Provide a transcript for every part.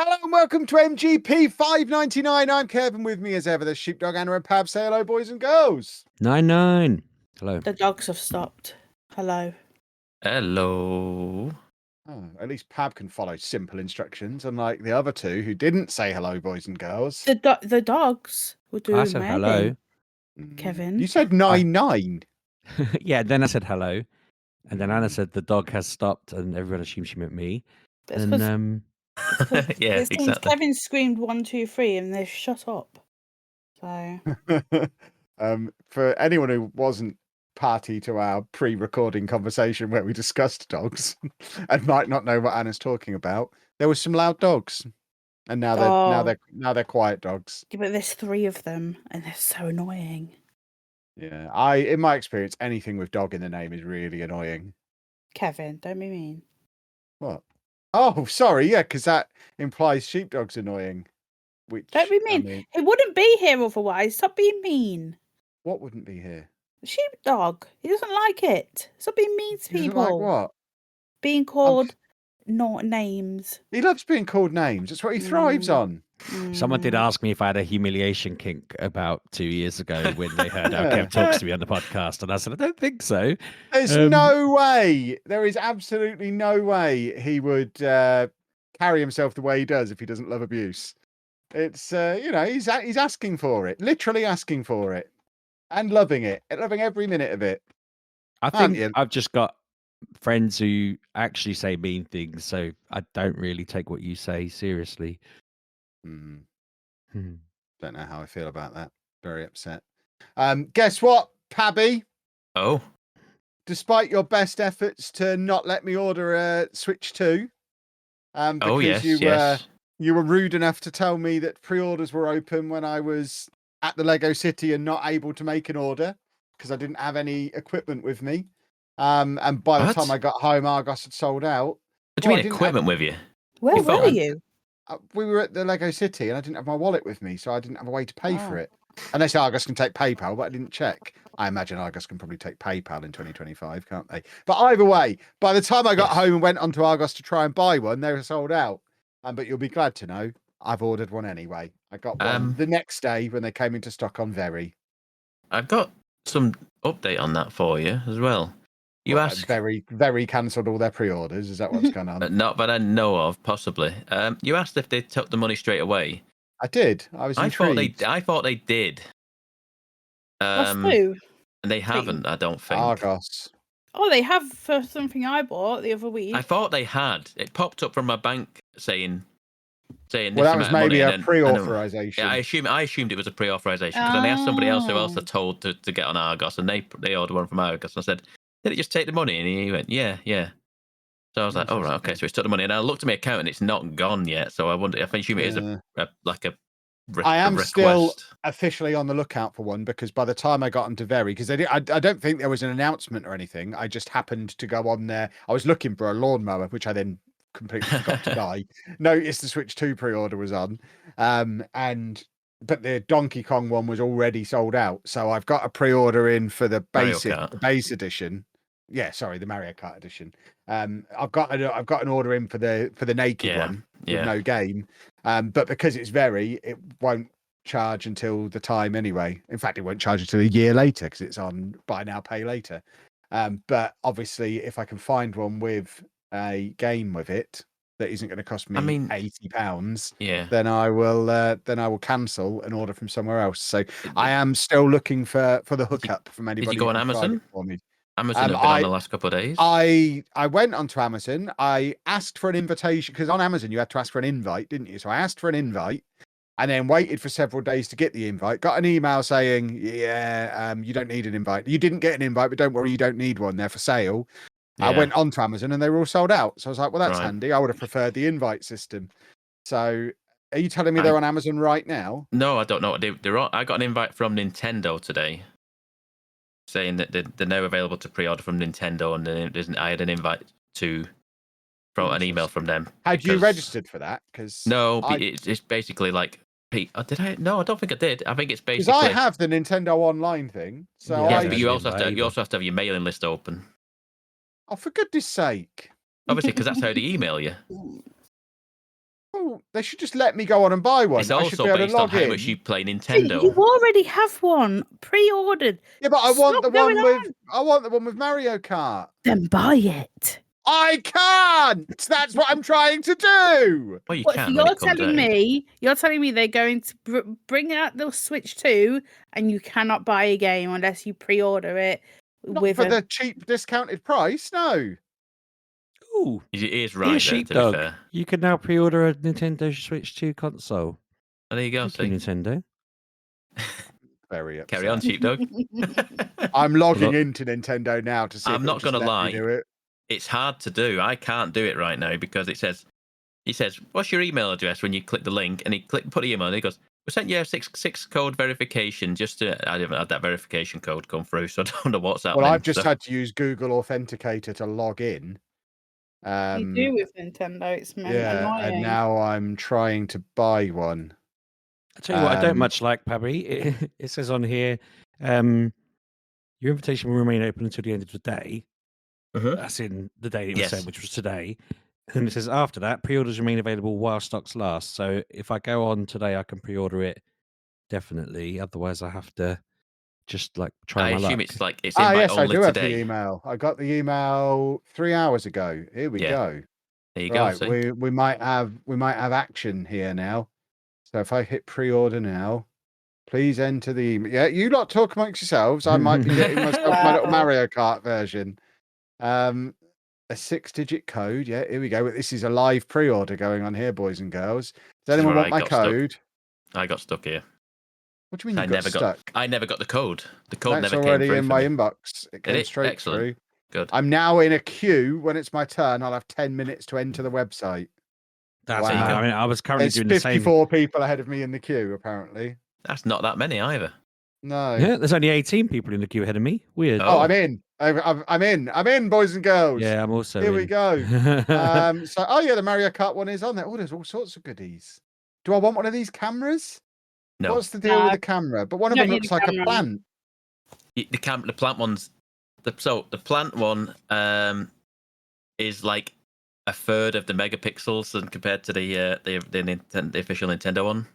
Hello and welcome to MGP599. I'm Kevin. With me as ever, the Sheepdog, Anna and Pab. Say hello, boys and girls. 99. Hello. The dogs have stopped. Hello. Hello. Oh, at least Pab can follow simple instructions, unlike the other two who didn't say hello, boys and girls. The dogs were doing I said my hello. head in, Kevin. You said 99. Yeah, then I said hello. And then Anna Mm. said the dog has stopped and everyone assumed she meant me. That's And Yeah, it seems exactly. Kevin screamed 1, 2, 3 and they shut up. So For anyone who wasn't party to our pre-recording conversation where we discussed dogs and might not know what Anna's talking about, there was some loud dogs, and now they're quiet dogs. yeah, but there's 3 of them and they're so annoying. Yeah, in my experience, anything with dog in the name is really annoying. Kevin, don't be mean. What? Oh, sorry, yeah, because that implies sheepdog's annoying. Which Don't be mean. I mean, He wouldn't be here otherwise. Stop being mean. what wouldn't be here? Sheepdog. He doesn't like it. Stop being mean to He doesn't people. like what? Being called not names. He loves being called names. That's what he thrives on. someone did ask me if I had a humiliation kink about 2 years ago when they heard how Kev talks to me on the podcast. And I said, I don't think so. There's no way. There is absolutely no way he would carry himself the way he does if he doesn't love abuse. It's he's asking for it, literally asking for it, and loving it, loving every minute of it. I Aren't think you? I've just got friends who actually say mean things. So I don't really take what you say seriously. Don't Hmm. know how I feel about that. Very upset. Guess what, Pabby? Oh, Despite your best efforts to not let me order a Switch 2, because yes. you were rude enough to tell me that pre-orders were open when I was at the Lego City and not able to make an order because I didn't have any equipment with me. And by the What? time I got home, Argos had sold out. What do you mean equipment with you? Where Your were phone? you? We were at the Lego City and I didn't have my wallet with me, so I didn't have a way to pay for Oh. it. Unless Argos can take PayPal, but I didn't check. I imagine Argos can probably take PayPal in 2025, can't they? But either way, by the time I got home and went onto Argos to try and buy one, they were sold out. But you'll be glad to know I've ordered one anyway. I got one the next day when they came into stock on Very. I've got some update on that for you as well. You asked Very cancelled all their pre-orders. Is that what's going on? not that I know of, possibly. You asked if they took the money straight away. I did. I was intrigued. I thought they did. What's new? And they haven't, I don't think. Argos. Oh, they have for something I bought the other week. I thought they had. It popped up from my bank saying this Well, that was amount of maybe money, a and pre-authorization. yeah, I assumed it was a pre-authorization because then I asked somebody else who else I told to get on Argos, and they ordered one from Argos, and I said, "Did it just take the money?" And he went, "Yeah." So I was like, "Oh right, okay." So it's took the money, and I looked at my account, and it's not gone yet. So I wonder. I assume it is I am request. still officially on the lookout for one because by the time I got into Very, because I don't think there was an announcement or anything. I just happened to go on there. I was looking for a lawnmower, which I then completely forgot to buy. Noticed the Switch 2 pre-order was on, but the Donkey Kong one was already sold out. So I've got a pre-order in for the base edition. Yeah, sorry, the Mario Kart edition. I've got an order in for the naked one with no game. But because it's Very, it won't charge until the time anyway. In fact, it won't charge until a year later because it's on buy now, pay later. But obviously, if I can find one with a game with it that isn't going to cost me £80, then I will cancel and order from somewhere else. So I am still looking for the hookup from anybody. Did you go on Amazon? For me. Amazon have been on the last couple of days. I went onto Amazon. I asked for an invitation because on Amazon you had to ask for an invite, didn't you? So I asked for an invite and then waited for several days to get the invite. Got an email saying, you don't need an invite. You didn't get an invite, but don't worry, you don't need one. They're for sale. I went onto Amazon and they were all sold out. So I was like, well, that's handy. I would have preferred the invite system. So are you telling me they're on Amazon right now? No, I don't know. They're on. I got an invite from Nintendo today, saying that they're now available to pre-order from Nintendo, and I had an invite from an email from them. Had you registered for that? Because no, it's basically like, did I? No, I don't think I did. I think it's basically because I have the Nintendo Online thing. So but you also have to have your mailing list open. Oh, for goodness sake! Obviously, because that's how they email you. Oh, they should just let me go on and buy one. It's I should also be able to based on log how in. much you play You Nintendo. already have one pre-ordered. Yeah, but I want Stop the going one with I want the one with Mario Kart. Then buy it. I can't. That's what I'm trying to do. Well, you What, so can when you're it comes telling out. you're telling me they're going to bring out the Switch 2 and you cannot buy a game unless you pre-order it Not with for the cheap discounted price. No. Ooh, It is here's right there, to be Sheepdog. fair. You can now pre-order a Nintendo Switch 2 console. Oh, there you go, Thank you, see. Nintendo. Very upset. Carry on, Sheepdog. I'm logging Look. into Nintendo now to see I'm if it'll not just gonna let lie. me do it. It's hard to do. I can't do it right now because it says, what's your email address when you click the link? And he put the email and he goes, we sent you a six code verification just to, I haven't had that verification code come through, so I don't know what's happening. Well, I've just had to use Google Authenticator to log in. You do with Nintendo, it's annoying. And now I'm trying to buy one. I tell you what, I don't much like, Pabby. It says on here, your invitation will remain open until the end of the day. That's in the day it was sent, which was today. And it says after that, pre-orders remain available while stocks last. So if I go on today, I can pre-order it definitely. Otherwise, I have to just like try my luck. I assume it's like it's in by yes, only I do have today. the email. I got the email 3 hours ago. Here we go. There you Right, go. See? we might have action here now. So if I hit pre-order now, please enter the email. Yeah, you lot talk amongst yourselves. I might be getting myself my little Mario Kart version. A 6-digit code. Yeah, here we go. This is a live pre-order going on here, boys and girls. Does anyone want my code? I got stuck here. What do you mean you got stuck? I never got the code. The code That's never already came through in for my me. inbox. It came straight through. Good. I'm now in a queue. When it's my turn, I'll have 10 minutes to enter the website. That's I mean, I was currently doing the same. 54 people ahead of me in the queue, apparently. That's not that many either. No. Yeah, there's only 18 people in the queue ahead of me. Weird. Oh, I'm in. I'm in, boys and girls. Yeah, I'm also Here in. we go. The Mario Kart one is on there. Oh, there's all sorts of goodies. Do I want one of these cameras? No. What's the deal with the camera? But one of them looks like a plant. The plant one's the plant one is like a third of the megapixels and compared to the official Nintendo one.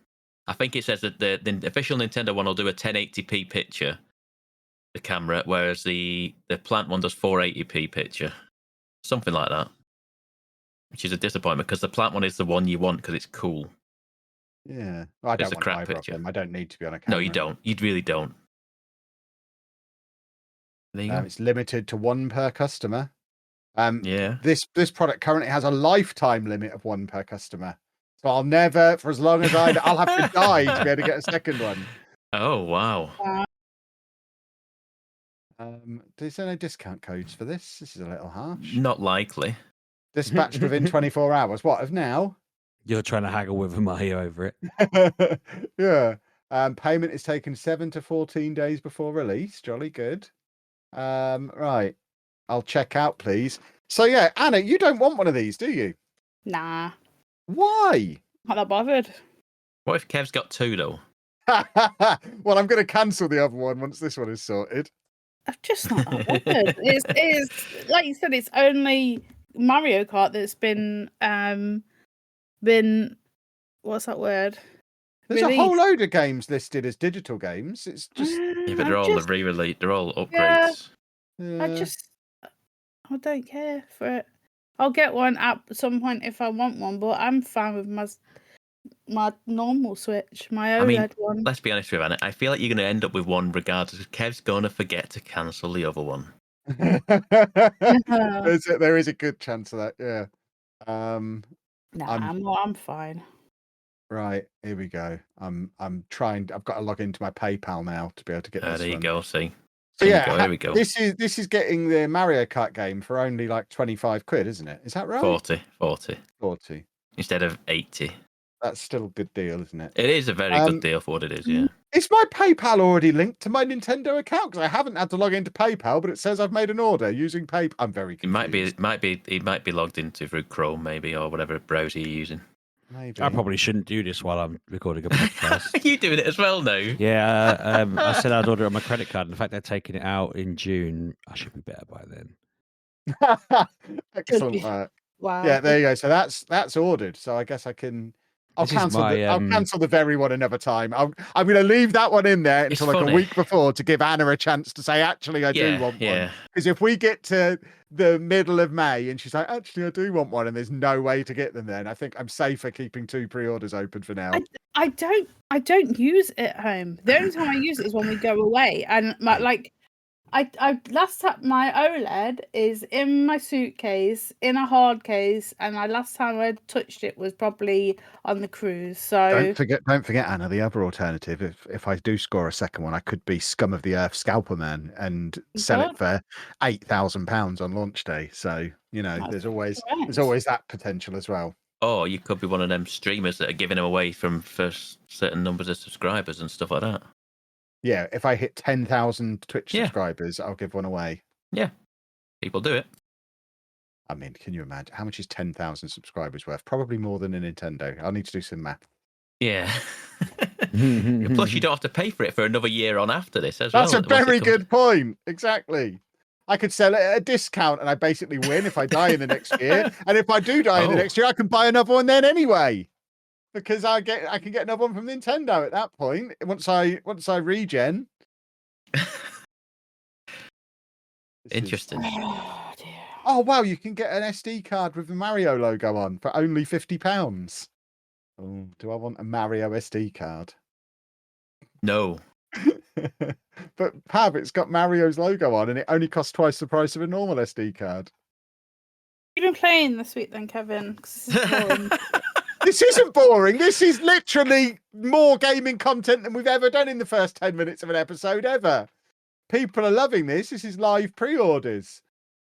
I think it says that the official Nintendo one will do a 1080p picture, the camera, whereas the plant one does 480p picture, something like that. Which is a disappointment because the plant one is the one you want because it's cool. Yeah, I don't want crap either picture. of them. I don't need to be on a camera. No, you don't. You really don't. There you go. It's limited to 1 per customer. Yeah. This product currently has a lifetime limit of 1 per customer. So I'll never, for as long as I'll have to die to be able to get a second one. Oh wow. Is there no discount codes for this? This is a little harsh. Not likely. Dispatched within 24 hours. What, of now? You're trying to haggle with Mario over it. Yeah. Payment is taken 7 to 14 days before release. Jolly good. Right. I'll check out, please. So yeah, Anna, you don't want one of these, do you? Nah. Why? Not that bothered. What if Kev's got 2 though? Well, I'm going to cancel the other one once this one is sorted. I'm just not that bothered. It's like you said, it's only Mario Kart that's been what's that word? There's a whole load of games listed as digital games. It's just Yeah, but they're all the re-release. They're all upgrades. I don't care for it. I'll get one at some point if I want one, but I'm fine with my normal Switch, my OLED one. Let's be honest with you, Anna. I feel like you're going to end up with one regardless. Kev's going to forget to cancel the other one. There is a good chance of that, yeah. I'm fine. Right, here we go. I'm trying. I've got to log into my PayPal now to be able to get this. There you go. See. So yeah, here we go. This is getting the Mario Kart game for only like 25 quid, isn't it? Is that right? 40 instead of 80. That's still a good deal, isn't it? It is a very good deal for what it is. Yeah. Is my PayPal already linked to my Nintendo account? Because I haven't had to log into PayPal, but it says I've made an order using PayPal. I'm very confused. It might be logged into through Chrome maybe or whatever browser you're using. Maybe. I probably shouldn't do this while I'm recording a podcast. Are you doing it as well now? Yeah, I said I'd order it on my credit card. In fact, they're taking it out in June. I should be better by then. Excellent work. Wow. Yeah, there you go. So that's ordered. So I guess I can. I'll cancel the very one another time. I'm going to leave that one in there until like a week before to give Anna a chance to say, actually, I do want one. Because if we get to the middle of May and she's like, actually, I do want one, and there's no way to get them, then I think I'm safer keeping 2 pre-orders open for now. I don't use it at home. The only time I use it is when we go away, and I last time my OLED is in my suitcase in a hard case, and last time I touched it was probably on the cruise. So don't forget, Anna. The other alternative, if I do score a second one, I could be scum of the earth scalper man and sell it for £8,000 on launch day. So there's always that potential as well. Or you could be one of them streamers that are giving them away for certain numbers of subscribers and stuff like that. Yeah, if I hit 10,000 Twitch subscribers, I'll give one away. Yeah, people do it. I mean, can you imagine how much is 10,000 subscribers worth? Probably more than a Nintendo. I'll need to do some math. Yeah. Plus, you don't have to pay for it for another year on after this as well. That's a very good point. Exactly. I could sell it at a discount, and I basically win if I die in the next year. And if I do die in the next year, I can buy another one then anyway. Because I can get another one from Nintendo at that point once I regen. Interesting. Oh wow, you can get an SD card with the Mario logo on for only £50. Oh, do I want a Mario SD card? No. But Pab, it's got Mario's logo on, and it only costs twice the price of a normal SD card. You've been playing this week then, Kevin? This isn't boring. This is literally more gaming content than we've ever done in the first 10 minutes of an episode ever. People are loving this. This is live pre-orders.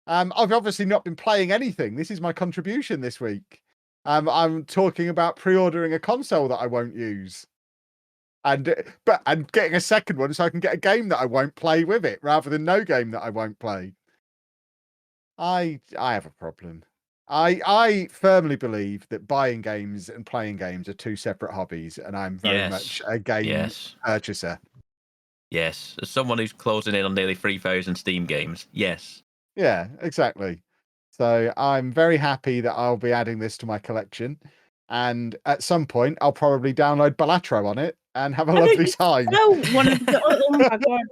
I've obviously not been playing anything. This is my contribution this week. I'm talking about pre-ordering a console that I won't use. And getting a second one so I can get a game that I won't play with it rather than no game that I won't play. I have a problem. I firmly believe that buying games and playing games are two separate hobbies, and I'm very much a game purchaser. Yes, as someone who's closing in on nearly 3,000 Steam games, yes. Yeah, exactly. So I'm very happy that I'll be adding this to my collection, and at some point I'll probably download Balatro on it and have a lovely time. Oh my god,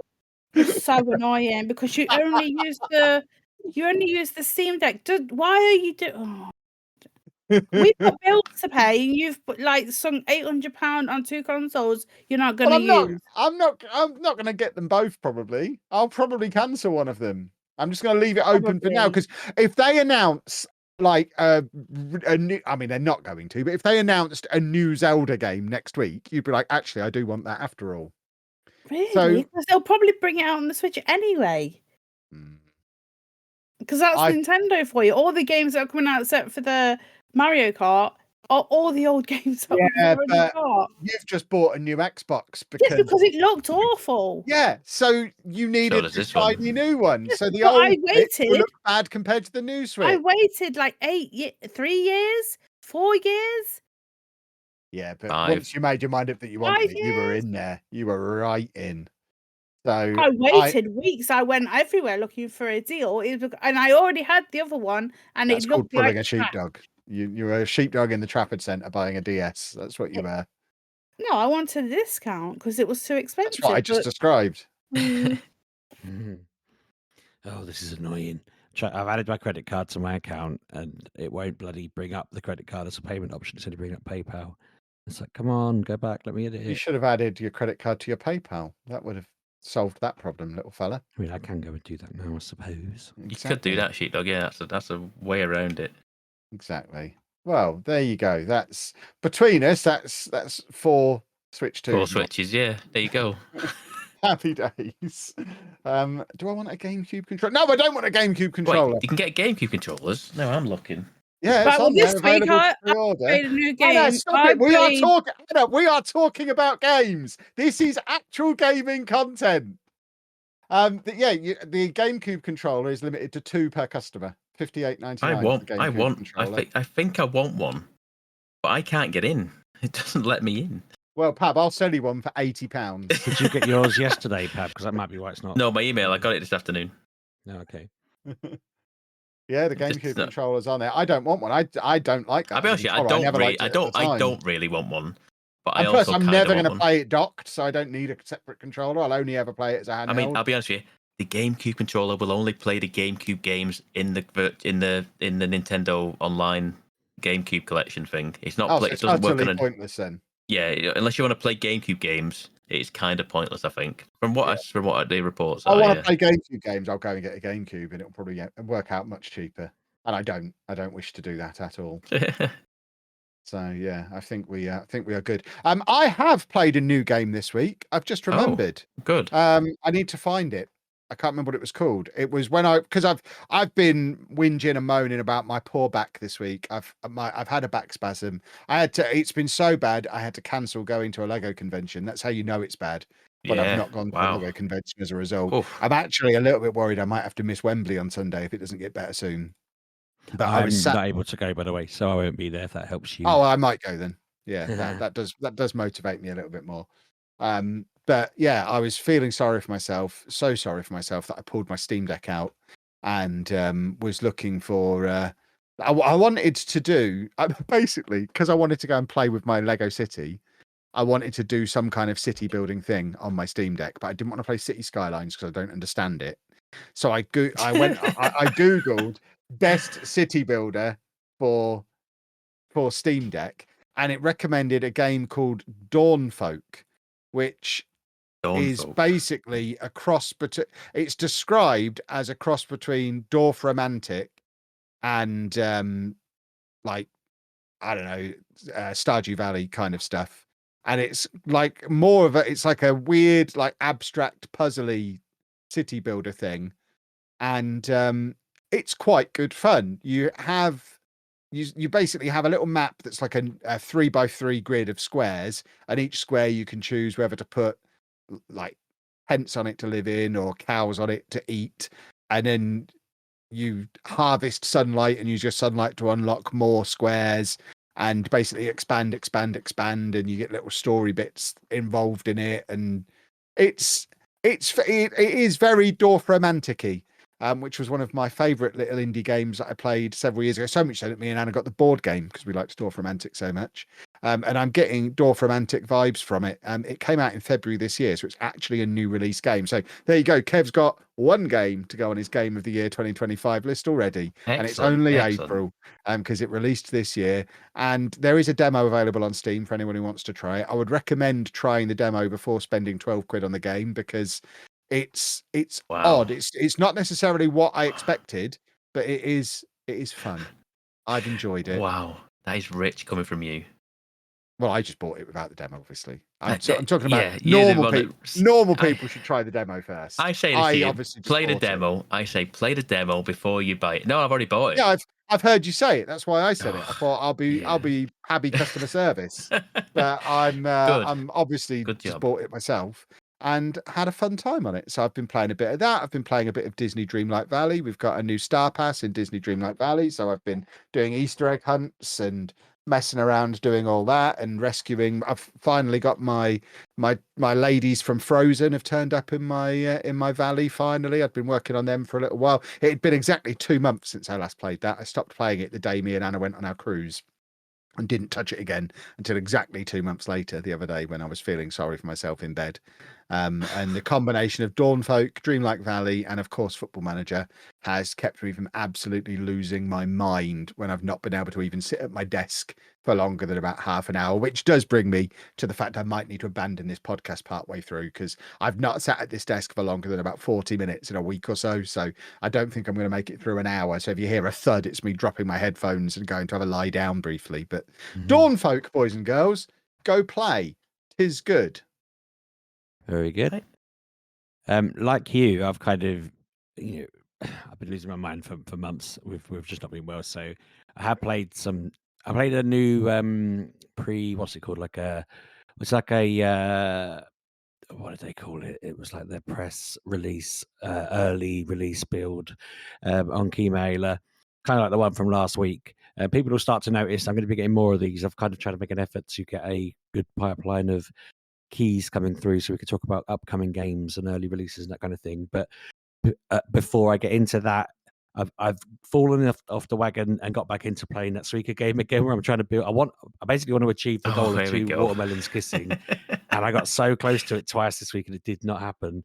it's so annoying because you only use the Steam Deck. Why are you doing? We've got bills to pay. You've sunk £800 on 2 consoles. You're not going to use. I'm not going to get them both. Probably, I'll probably cancel one of them. I'm just going to leave it open for now because if they announce a new, I mean, they're not going to, but if they announced a new Zelda game next week, you'd be like, actually, I do want that after all. Really? Because they'll probably bring it out on the Switch anyway. Because that's Nintendo for you. All the games that are coming out except for the Mario Kart are all the old games that we've already got. You've just bought a new Xbox because it looked awful. Yeah, so you needed a shiny new one. So the old will look bad compared to the new Switch. I waited 3 years, 4 years. Yeah, but once you made your mind up that you wanted it, you were in there. You were right in. So I waited weeks. I went everywhere looking for a deal, and I already had the other one, and it looked like a sheepdog. You were a sheepdog in the Trafford Centre buying a DS. That's what you were. No, I wanted a discount because it was too expensive. That's what I just described. Oh, this is annoying. I've added my credit card to my account, and it won't bloody bring up the credit card as a payment option. It's only bring up PayPal. It's like, come on, go back. Let me edit it. You should have added your credit card to your PayPal. That would have solved that problem, little fella. I mean, I can go and do that now, I suppose. You could do that, Sheepdog. Yeah, that's a way around it. Exactly. Well, there you go. That's between us. That's 4 Switch 2. 4 Switches. Yeah, there you go. Happy days. Do I want a GameCube controller? No, I don't want a GameCube controller. Wait, you can get GameCube controllers. No, I'm looking. Yeah, it's on this there, week I played a new game. Anna, stop it. We are talking about games. This is actual gaming content. The GameCube controller is limited to 2 per customer. $58.99. I think I want one, but I can't get in. It doesn't let me in. Well, Pab, I'll sell you one for £80. Did you get yours yesterday, Pab? Because that might be why it's not. No, my email. I got it this afternoon. No, okay. Yeah, the GameCube controller's on there. I don't want one. I don't like that. I'll be honest, I don't really want one. But and plus, I'm never going to play it docked, so I don't need a separate controller. I'll only ever play it as a handheld. I mean, I'll be honest with you. The GameCube controller will only play the GameCube games in the Nintendo Online GameCube collection thing. It's not. It doesn't work on pointless then. Yeah, unless you want to play GameCube games, it's kind of pointless. I think from what the reports. I want to play GameCube games. I'll go and get a GameCube, and it'll probably work out much cheaper. And I don't wish to do that at all. So yeah, I think we are good. I have played a new game this week. I've just remembered. Oh, good. I need to find it. I can't remember what it was called. It was because I've been whinging and moaning about my poor back this week. I've had a back spasm. It's been so bad I had to cancel going to a Lego convention. That's how you know it's bad. But I've not gone to a Lego convention as a result. Oof. I'm actually a little bit worried I might have to miss Wembley on Sunday if it doesn't get better soon. But I'm not able to go, by the way, so I won't be there if that helps you. Oh, I might go then. Yeah, that does motivate me a little bit more. But yeah, I was feeling sorry for myself, so sorry for myself that I pulled my Steam Deck out and was looking for. I wanted to do basically because I wanted to go and play with my Lego City. I wanted to do some kind of city building thing on my Steam Deck, but I didn't want to play City Skylines because I don't understand it. So I googled best city builder for Steam Deck, and it recommended a game called Dawnfolk, which is basically a cross between. It's described as a cross between Dorf Romantic and like I don't know, Stardew Valley kind of stuff, and it's like more of a. It's like a weird, like abstract, puzzly city builder thing, and it's quite good fun. You basically have a little map that's like a 3x3 grid of squares, and each square you can choose whether to put like tents on it to live in or cows on it to eat, and then you harvest sunlight and use your sunlight to unlock more squares and basically expand, and you get little story bits involved in it, and it is very Dorf Romantic-y. Which was one of my favourite little indie games that I played several years ago. So much so that me and Anna got the board game because we liked Dorf Romantic so much. And I'm getting Dorf Romantic vibes from it. It came out in February this year, so it's actually a new release game. So there you go. Kev's got one game to go on his Game of the Year 2025 list already. Excellent, and it's only April because it released this year. And there is a demo available on Steam for anyone who wants to try it. I would recommend trying the demo before spending 12 quid on the game because it's odd. It's not necessarily what I expected, but it is fun. I've enjoyed it. Wow, that is rich coming from you. Well, I just bought it without the demo, obviously. I'm talking about normal people. Normal people should try the demo first. I say obviously play the demo. I say play the demo before you buy it. No, I've already bought it. Yeah, I've heard you say it. That's why I said it. I thought I'll be happy customer service, but I'm obviously just bought it myself. And had a fun time on it. So I've been playing a bit of that. I've been playing a bit of Disney Dreamlight Valley. We've got a new Star Pass in Disney Dreamlight Valley. So I've been doing Easter egg hunts and messing around doing all that and rescuing. I've finally got my ladies from Frozen have turned up in my valley finally. I've been working on them for a little while. It had been exactly 2 months since I last played that. I stopped playing it the day me and Anna went on our cruise. And didn't touch it again until exactly 2 months later, the other day, when I was feeling sorry for myself in bed. And the combination of Dawnfolk, Dreamlight Valley, and of course Football Manager has kept me from absolutely losing my mind when I've not been able to even sit at my desk for longer than about half an hour, which does bring me to the fact I might need to abandon this podcast partway through because I've not sat at this desk for longer than about 40 minutes in a week or so. So I don't think I'm going to make it through an hour. So if you hear a thud, it's me dropping my headphones and going to have a lie down briefly. But Dawnfolk, boys and girls, go play. 'Tis good. Very good. Like you, I've kind of, I've been losing my mind for months. We've just not been well. So I have played some. I played a new what's it called? It's like a what did they call it? It was like their press release, early release build on Keymailer, kind of like the one from last week. People will start to notice I'm going to be getting more of these. I've kind of tried to make an effort to get a good pipeline of keys coming through so we could talk about upcoming games and early releases and that kind of thing. But before I get into that, I've fallen off the wagon and got back into playing that Suika game again, where I'm trying to build. I basically want to achieve the goal of 2 watermelons kissing, and I got so close to it twice this week, and it did not happen.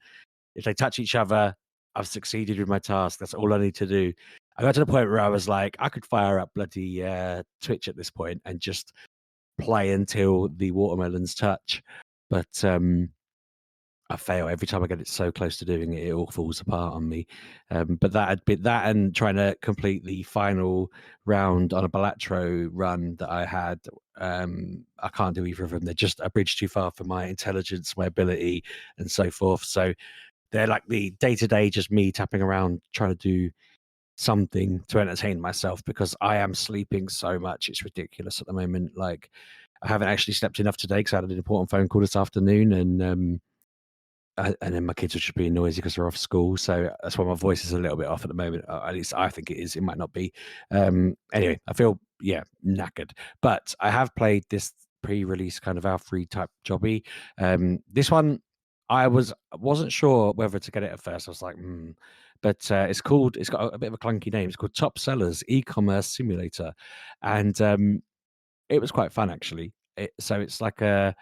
If they touch each other, I've succeeded with my task. That's all I need to do. I got to the point where I was like, I could fire up bloody Twitch at this point and just play until the watermelons touch, but I fail every time I get it so close to doing it. It all falls apart on me. But that had been that, and trying to complete the final round on a Balatro run that I had. I can't do either of them. They're just a bridge too far for my intelligence, my ability, and so forth. So they're like the day-to-day, just me tapping around trying to do something to entertain myself, because I am sleeping so much. It's ridiculous at the moment. Like, I haven't actually slept enough today because I had an important phone call this afternoon, and then my kids are just being noisy because they're off school. So that's why my voice is a little bit off at the moment. At least I think it is. It might not be. Anyway, I feel, knackered. But I have played this pre-release kind of Alfred type jobby. This one, I wasn't sure whether to get it at first. I was like, But it's got a bit of a clunky name. It's called Top Sellers E-commerce Simulator. And it was quite fun, actually. So it's like a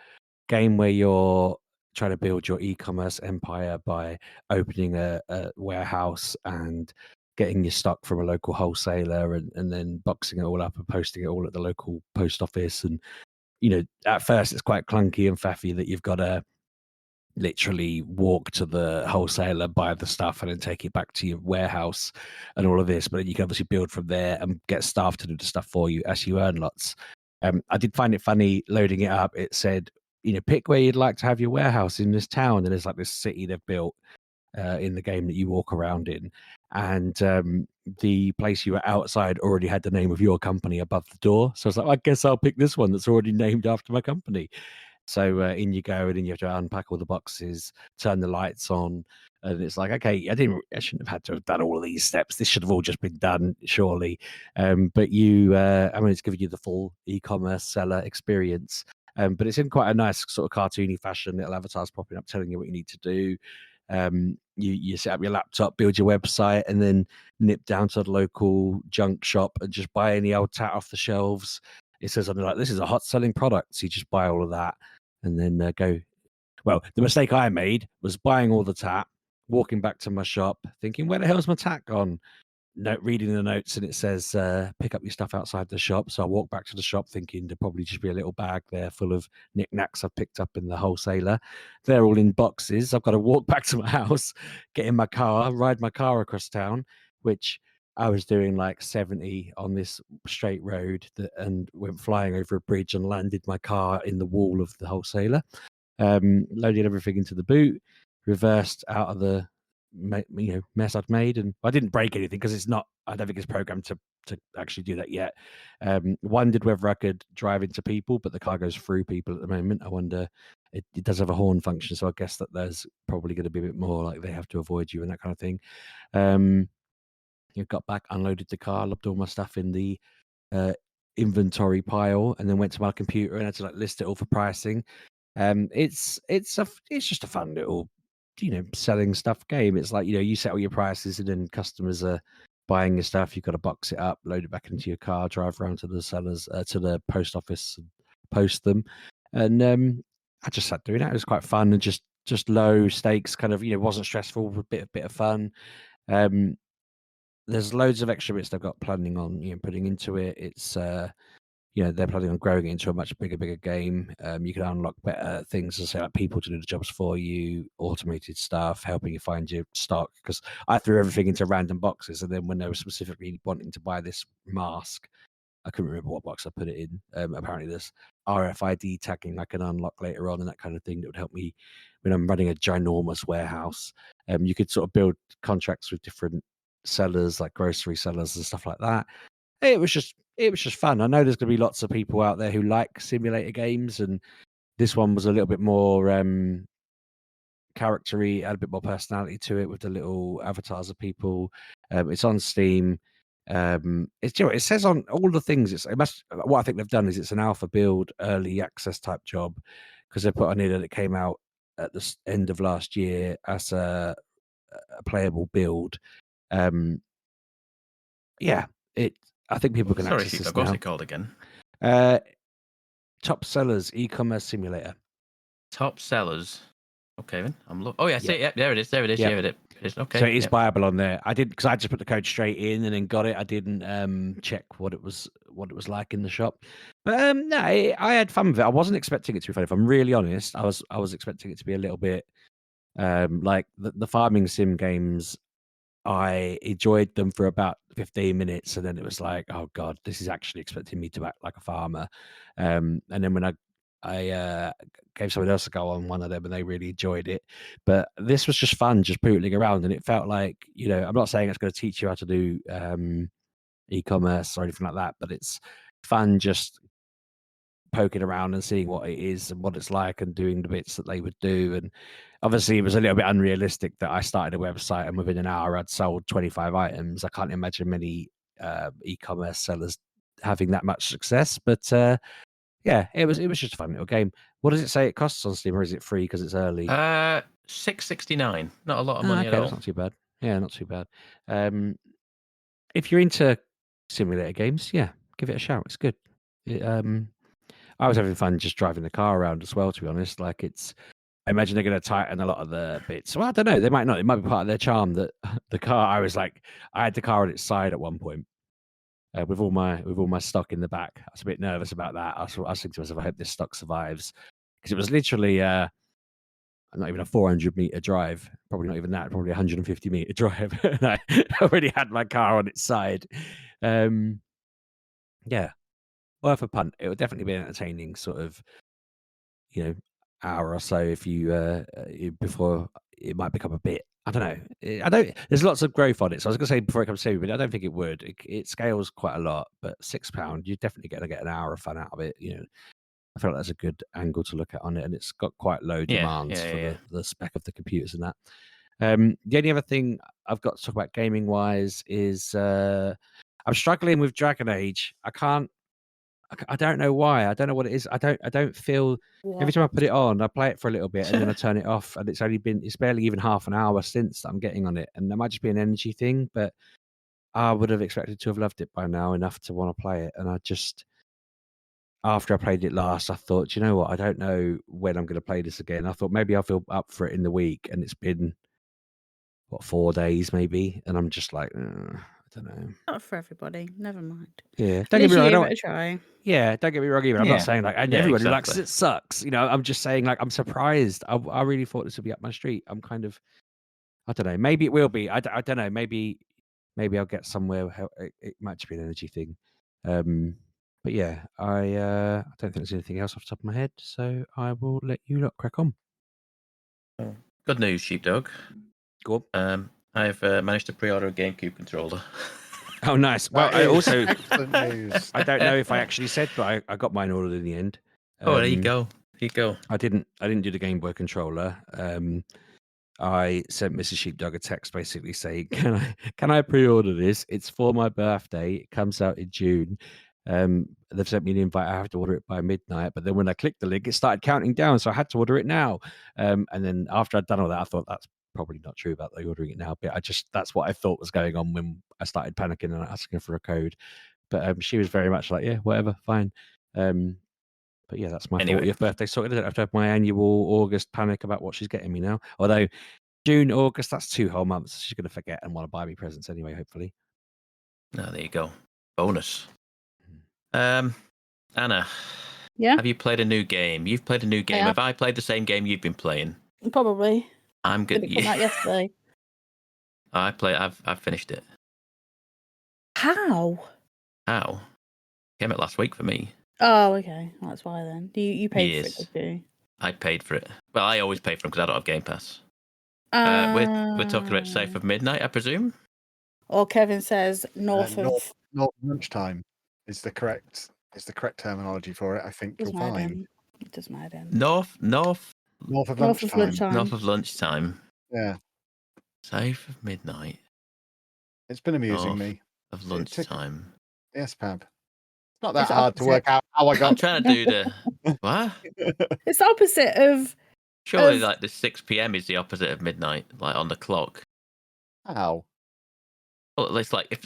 game where you're trying to build your e-commerce empire by opening a warehouse and getting your stock from a local wholesaler, and then boxing it all up and posting it all at the local post office. And at first it's quite clunky and faffy that you've got to literally walk to the wholesaler, buy the stuff, and then take it back to your warehouse and all of this. But then you can obviously build from there and get staff to do the stuff for you as you earn lots. I did find it funny loading it up. It said, pick where you'd like to have your warehouse in this town. And there's like this city they've built in the game that you walk around in. And the place you were outside already had the name of your company above the door. So I was like, I guess I'll pick this one that's already named after my company. So in you go, and then you have to unpack all the boxes, turn the lights on. And it's like, okay, I shouldn't have had to have done all of these steps. This should have all just been done, surely. But it's giving you the full e-commerce seller experience. But it's in quite a nice sort of cartoony fashion. Little avatars popping up, telling you what you need to do. You set up your laptop, build your website, and then nip down to the local junk shop and just buy any old tat off the shelves. It says something like, this is a hot selling product. So you just buy all of that and then go. Well, the mistake I made was buying all the tat, walking back to my shop, thinking, where the hell's my tat gone? Reading the notes, and it says, pick up your stuff outside the shop. So I walked back to the shop thinking there'd probably just be a little bag there full of knickknacks I've picked up in the wholesaler. They're all in boxes. I've got to walk back to my house, get in my car, ride my car across town, which I was doing like 70 on this straight road and went flying over a bridge and landed my car in the wall of the wholesaler. Loaded everything into the boot, reversed out of the mess I'd made, and I didn't break anything because it's not. I don't think it's programmed to actually do that yet. Wondered whether I could drive into people, but the car goes through people at the moment. I wonder. It does have a horn function, so I guess that there's probably going to be a bit more like they have to avoid you and that kind of thing. Got back, unloaded the car, lobbed all my stuff in the inventory pile, and then went to my computer and had to list it all for pricing. It's just a fun little selling stuff game. It's like you set all your prices, and then customers are buying your stuff. You've got to box it up, load it back into your car, drive around to the sellers to the post office, and post them. And I just sat doing that. It was quite fun and just low stakes, kind of wasn't stressful, a bit of fun. There's loads of extra bits they've got planning on putting into it. It's they're planning on growing it into a much bigger game. You can unlock better things, to say, like people to do the jobs for you, automated stuff, helping you find your stock. Because I threw everything into random boxes, and then when they were specifically wanting to buy this mask, I couldn't remember what box I put it in. Apparently there's RFID tagging I can unlock later on and that kind of thing that would help me when I'm running a ginormous warehouse. You could sort of build contracts with different sellers, like grocery sellers and stuff like that. It was just fun. I know there's going to be lots of people out there who like simulator games, and this one was a little bit more character-y, had a bit more personality to it with the little avatars of people. It's on Steam. It says on all the things. What I think they've done is it's an alpha build, early access type job, because they put on here that it came out at the end of last year as a playable build. Yeah, I think people can Sorry, access this what's now. it called again? Top Sellers e-commerce simulator. Top Sellers. Okay, then Oh, yeah, I see it. Yep, there it is. Yep. Yeah, it is. Okay. So it is buyable on there. I did because I just put the code straight in and then got it. I didn't check what it was like in the shop. But no, I had fun with it. I wasn't expecting it to be fun. If I'm really honest, I was expecting it to be a little bit like the farming sim games. I enjoyed them for about 15 minutes, and then it was like, oh god, this is actually expecting me to act like a farmer. And then when I gave someone else a go on one of them, and they really enjoyed it. But this was just fun, just pootling around, and it felt like, I'm not saying it's going to teach you how to do e-commerce or anything like that, but it's fun just poking around and seeing what it is and what it's like and doing the bits that they would do. And obviously it was a little bit unrealistic that I started a website and within an hour I'd sold 25 items. I can't imagine many e-commerce sellers having that much success, but yeah, it was just a fun little game. What does it say it costs on Steam, or is it free because it's early? $6.69. Not a lot of money at all. That's not too bad. Yeah, not too bad. If you're into simulator games, yeah, give it a shout. It's good. I was having fun just driving the car around as well, to be honest. Like I imagine they're going to tighten a lot of the bits. Well, I don't know. They might not. It might be part of their charm that the car. I had the car on its side at one point with all my stock in the back. I was a bit nervous about that. I was thinking to myself, I hope this stock survives, because it was literally not even a 400-meter drive. Probably not even that. Probably a 150-meter drive. And I already had my car on its side. Yeah. Worth a punt. It would definitely be an entertaining sort of, hour or so if you before it might become a bit. I don't know. There's lots of growth on it. So I was going to say before it comes to, but I don't think it would. It scales quite a lot, but £6, you're definitely going to get an hour of fun out of it. I feel like that's a good angle to look at on it, and it's got quite low demands for the spec of the computers and that. The only other thing I've got to talk about gaming wise is I'm struggling with Dragon Age. I don't know why. I don't know what it is. I don't feel every time I put it on, I play it for a little bit and then I turn it off. And it's barely even half an hour since I'm getting on it. And that might just be an energy thing, but I would have expected to have loved it by now enough to want to play it. And after I played it last, I thought, you know what? I don't know when I'm going to play this again. I thought maybe I'll feel up for it in the week. And it's been, 4 days maybe? And I'm just like, I don't know. Not for everybody. Never mind. Yeah, don't get me wrong. I don't try. Yeah, don't get me wrong either. I'm not saying and everybody who likes it sucks. I'm just saying I'm surprised. I really thought this would be up my street. I'm kind of, I don't know. Maybe it will be. I don't know. Maybe I'll get somewhere. It might just be an energy thing. But yeah, I don't think there's anything else off the top of my head. So I will let you lot crack on. Good news, Sheepdog. Go on. I've managed to pre-order a GameCube controller. Oh, nice. Well, I also excellent news. I don't know if I actually said, but I got mine ordered in the end. There you go. I didn't do the Game Boy controller. I sent Mrs. Sheepdog a text basically saying, "Can I pre-order this? It's for my birthday. It comes out in June. They've sent me an invite. I have to order it by midnight." But then when I clicked the link, it started counting down, so I had to order it now. And then after I'd done all that, I thought that's probably not true about the ordering it now. But that's what I thought was going on when I started panicking and asking for a code. But she was very much like, "Yeah, whatever, fine." But yeah, that's my 40th birthday sorted. I don't have to have my annual August panic about what she's getting me now. Although June, August, that's 2 whole months. She's going to forget and want to buy me presents anyway, hopefully. There you go. Bonus. Anna. Yeah? Have you played a new game? You've played a new game. Have I played the same game you've been playing? Probably. I'm good. Did it come out yesterday? I've finished it. How? Came out last week for me. Oh, okay. That's why then. You paid for it, did you? I paid for it. Well, I always pay for them because I don't have Game Pass. We're talking about Safe of Midnight, I presume? Or Kevin says north lunchtime is the correct terminology for it. I think you'll find. It does matter. North of lunchtime. North of lunchtime. Yeah. Safe of Midnight. It's been amusing me. Of lunchtime. Yes, Pab. It's not that hard to work out how I got. I'm trying to do the what? It's the opposite of. Surely, like the 6 p.m. is the opposite of midnight, like on the clock. How? Well, it's like if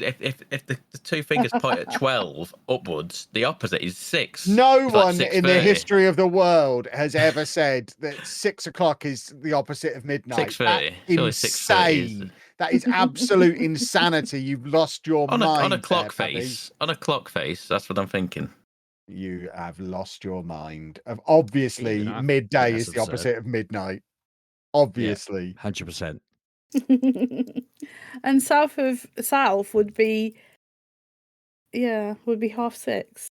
the two fingers point at 12 upwards, the opposite is 6. No It's one like in the 6:30. history of the world has ever said that 6 o'clock is the opposite of midnight. 6:30. Surely 6:30 is... That is absolute insanity. You've lost your mind. On a clock there, face. On a clock face. That's what I'm thinking. You have lost your mind. Obviously, midday is the opposite of midnight. Obviously. 100%. And south would be 6:30.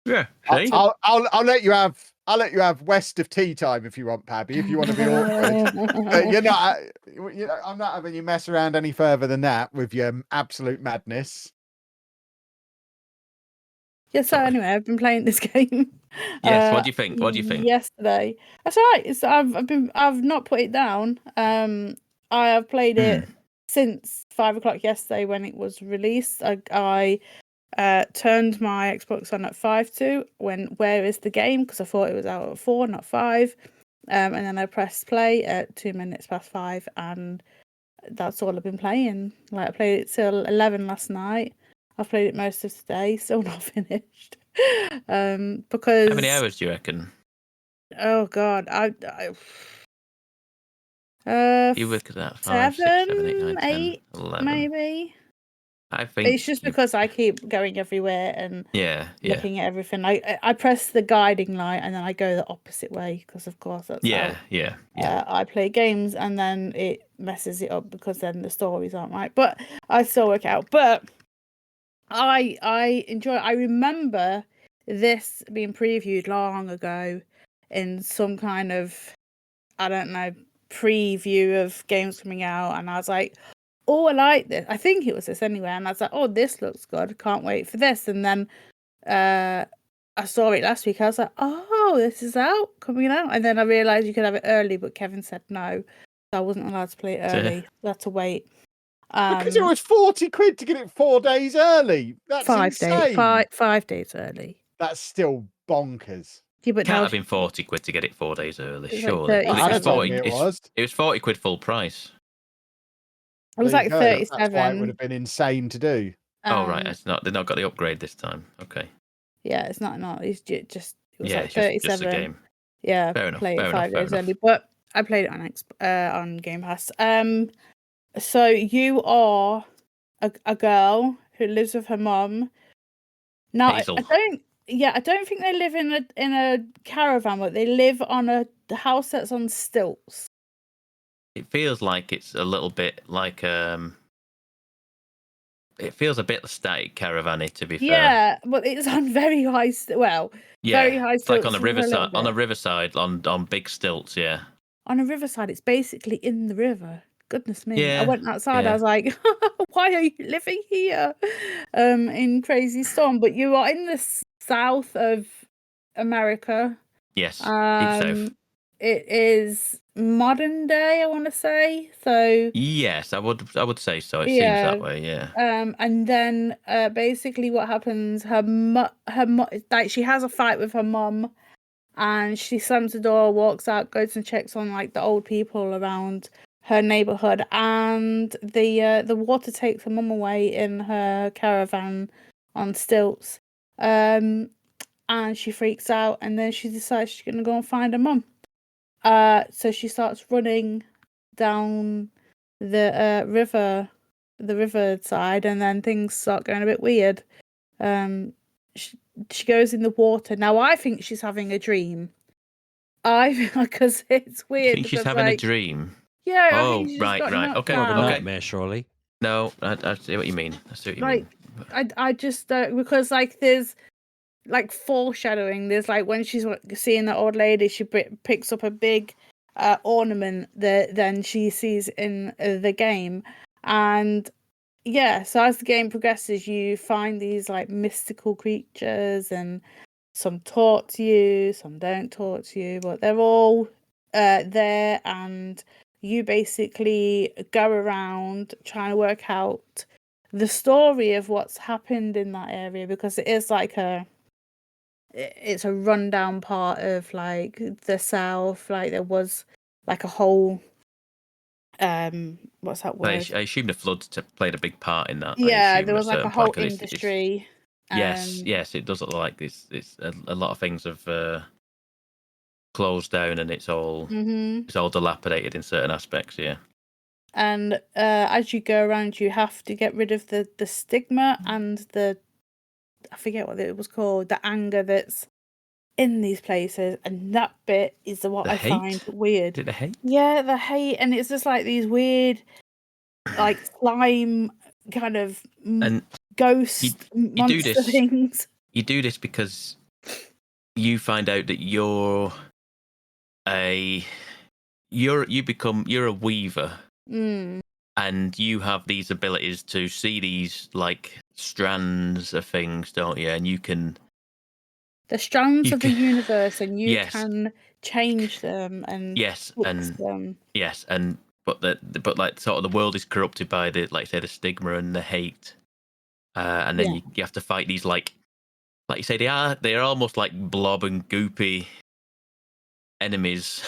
Yeah. See? I'll let you have west of tea time if you want, Pabby, if you want to be awkward. You're not. I'm not having you mess around any further than that with your absolute madness. Yeah. So anyway, I've been playing this game. Yes. What do you think? Yesterday. That's all right. I've not put it down. I have played it since 5 o'clock yesterday when it was released. I turned my Xbox on at 5:02 where is the game, because I thought it was out at 4, not 5. And then I pressed play at 2 minutes past 5, and that's all I've been playing. Like, I played it till 11 last night. I've played it most of today, still not finished. Because how many hours do you reckon? Oh God, You work at that 5, 6, 7, 8, 9, 10, 8, 11. maybe. I think It's just because I keep going everywhere and looking at everything. I press the guiding light and then I go the opposite way because, of course, that's how I play games, and then it messes it up because then the stories aren't right. But I still work out. But I enjoy it. I remember this being previewed long ago in some kind of, I don't know, preview of games coming out, and I was like, oh, I like this. I think it was this anyway, and I was like, oh, this looks good, can't wait for this. And then I saw it last week. I was like, oh, this is coming out. And then I realized you could have it early, but Kevin said no, so I wasn't allowed to play it early. I had to wait. Because it was 40 quid to get it 4 days early. That's insane. 5 days early. That's still bonkers. Yeah, but can't have been 40 quid to get it 4 days early, surely. It was 40 quid full price. It was like 37. That's why it would have been insane to do. Right, it's not. They've not got the upgrade this time. Okay. Yeah, it's not. It's just. It was like 37. Just a game. Yeah, fair enough. Played it 5 days early, but I played it on Game Pass. So you are a girl who lives with her mum. Now Hazel. I don't think they live in a caravan, but they live on a house that's on stilts. It feels like it's a little bit like it feels a bit static caravan-y, to be fair. Yeah, but it's on very high very high stilts. Like on a riverside on big stilts, yeah. On a riverside, it's basically in the river. Goodness me. Yeah, I went outside, I was like, why are you living here? In crazy storm. But you are in the south of America. Yes, deep south. It is modern day, I want to say. So yes, I would say so. It seems that way, yeah. And then basically what happens, like, she has a fight with her mum, and she slams the door, walks out, goes and checks on like the old people around her neighborhood, and the water takes her mum away in her caravan on stilts. And she freaks out, and then she decides she's gonna go and find her mum. So she starts running down the river side, and then things start going a bit weird. She goes in the water. Now I think she's having a dream. Because it's weird. You think she's having a dream? Yeah. Oh, right. Okay. Nightmare, surely. No, I see what you mean. I just because like there's like foreshadowing. There's like when she's seeing the old lady, she picks up a big ornament that then she sees in the game, and so as the game progresses, you find these like mystical creatures, and some talk to you, some don't talk to you, but they're all there, and you basically go around trying to work out the story of what's happened in that area, because it is like it's a rundown part of like the south. Like there was like a whole what's that word? I assume the floods played a big part in that. Yeah, there was like a whole industry. Yes, it does look like this. It's a lot of things have closed down, and it's all dilapidated in certain aspects. Yeah. And as you go around, you have to get rid of the stigma and I forget what it was called, the anger that's in these places, and that bit is what I find weird. Is it the hate? Yeah, the hate, and it's just like these weird, like slime kind of ghost monster things. You do this because you find out that you're a weaver. And you have these abilities to see these like strands of things, don't you? And you can the strands of the universe, and you can change them and them. Yes, and but like sort of the world is corrupted by the the stigma and the hate, and then you have to fight these like you say they are almost like blob and goopy enemies.